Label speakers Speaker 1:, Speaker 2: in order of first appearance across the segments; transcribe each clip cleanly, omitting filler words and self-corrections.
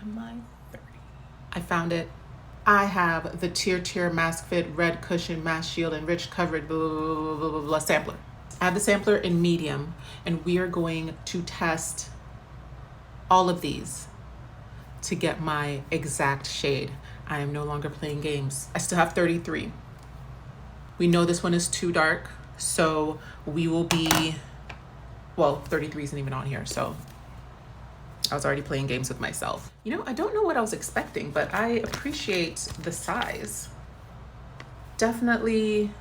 Speaker 1: am I 30? I found it. I have the Tirtir Mask Fit Red Cushion Mask Shield Enriched Coverage blah, blah, blah, blah, blah, blah, sampler. I have the sampler in medium, and we are going to test all of these to get my exact shade. I am no longer playing games. I still have 33. We know this one is too dark, so we will be, well, 33 isn't even on here, so I was already playing games with myself. You know, I don't know what I was expecting, but I appreciate the size. Definitely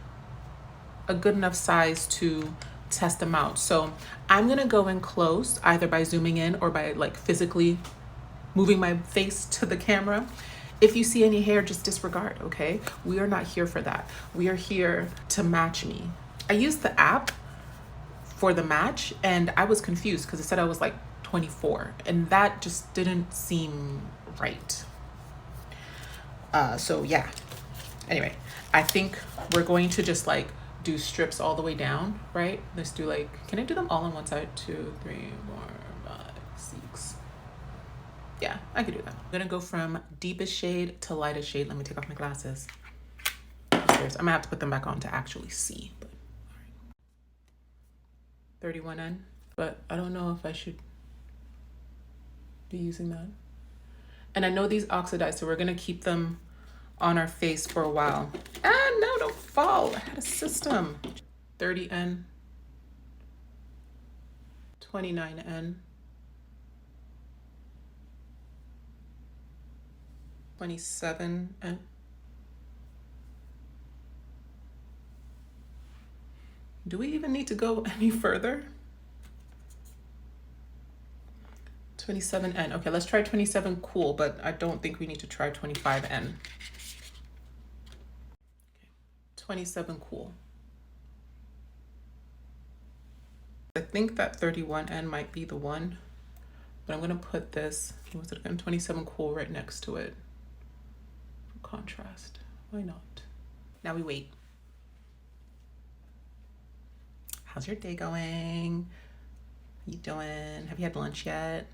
Speaker 1: a good enough size to test them out. So I'm gonna go in close, either by zooming in or by like physically moving my face to the camera. If you see any hair, just disregard, okay? We are not here for that. We are here to match me. I used the app for the match and I was confused because it said I was like 24 and that just didn't seem right. So yeah, anyway, I think we're going to just like do strips all the way down, right? Let's do like, can I do them all on one side? 2, 3, 4, 5, 6. Yeah, I could do that. I'm gonna go from deepest shade to lightest shade. Let me take off my glasses. I'm gonna have to put them back on to actually see. But, all right. 31N, but I don't know if I should be using that. And I know these oxidize, so we're gonna keep them on our face for a while. Ah, no, don't fall. I had a system. 30N, 29N, 27N. Do we even need to go any further? 27N. Okay, let's try 27 cool, but I don't think we need to try 25N. Okay. 27 cool. I think that 31N might be the one, but I'm gonna put this, what's it again? 27 cool right next to it for contrast. Why not? Now we wait. How's your day going? How you doing? Have you had lunch yet?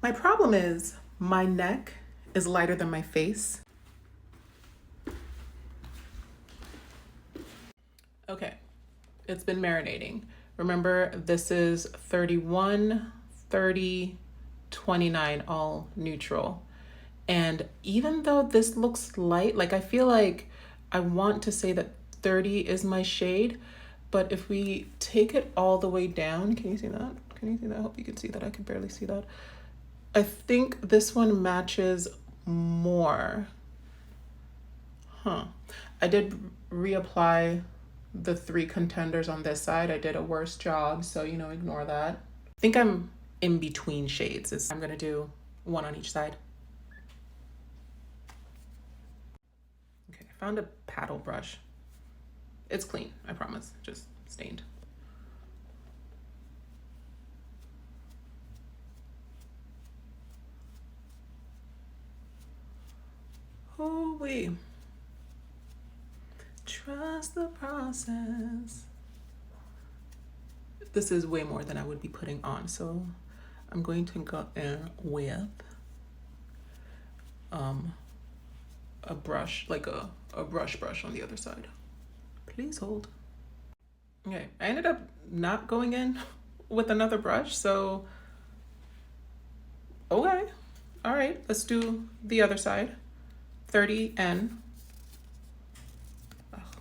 Speaker 1: My problem is my neck is lighter than my face. Okay, it's been marinating. Remember, this is 31, 30, 29, all neutral. And even though this looks light, like I feel like I want to say that 30 is my shade, but if we take it all the way down, can you see that? Can you see that? I hope you can see that. I can barely see that. I think this one matches more. Huh. I did reapply the 3 contenders on this side. I did a worse job, so you know, ignore that. I think I'm in between shades. I'm gonna do one on each side. Okay, I found a paddle brush. It's clean, I promise, just stained. Oh, wait. Trust the process. This is way more than I would be putting on, so I'm going to go in with a brush, like a brush on the other side. Please hold. Okay, I ended up not going in with another brush, so okay. All right, let's do the other side. 30N.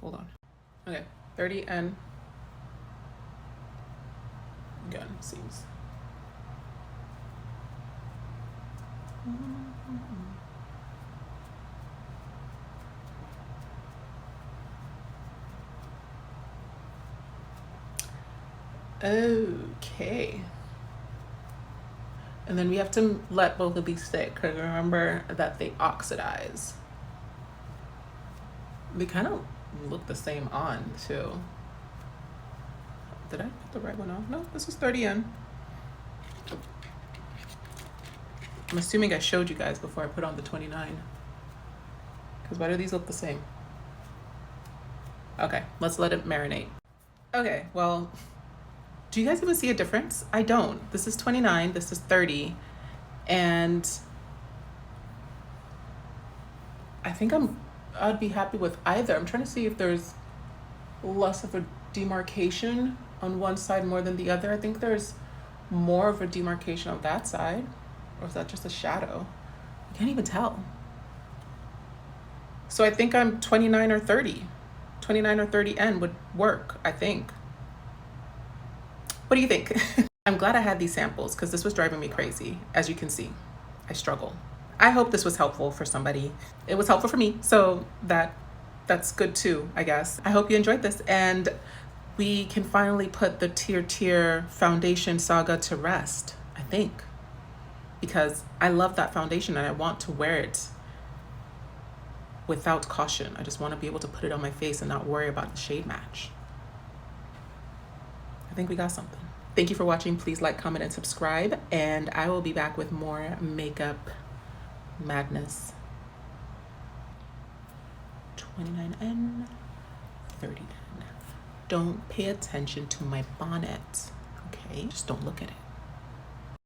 Speaker 1: Hold on. Okay, 30N. Again, seems. Okay. And then we have to let both of these stick, because remember that they oxidize. They kind of look the same on too. Did I put the right one on? No, this is 30N. I'm assuming I showed you guys before I put on the 29. Because why do these look the same? Okay, let's let it marinate. Okay, well, do you guys even see a difference? I don't. This is 29, this is 30. And I think I'd be happy with either. I'm trying to see if there's less of a demarcation on one side more than the other. I think there's more of a demarcation on that side. Or is that just a shadow? I can't even tell. So I think I'm 29 or 30. 29 or 30N would work, I think. What do you think? I'm glad I had these samples because this was driving me crazy. As you can see, I struggle. I hope this was helpful for somebody. It was helpful for me, so that's good too, I guess. I hope you enjoyed this, and we can finally put the Tirtir foundation saga to rest, I think, because I love that foundation and I want to wear it without caution. I just want to be able to put it on my face and not worry about the shade match. I think we got something. Thank you for watching. Please like, comment, and subscribe, and I will be back with more makeup madness. 29N, 30N. Don't pay attention to my bonnet, okay? Just don't look at it.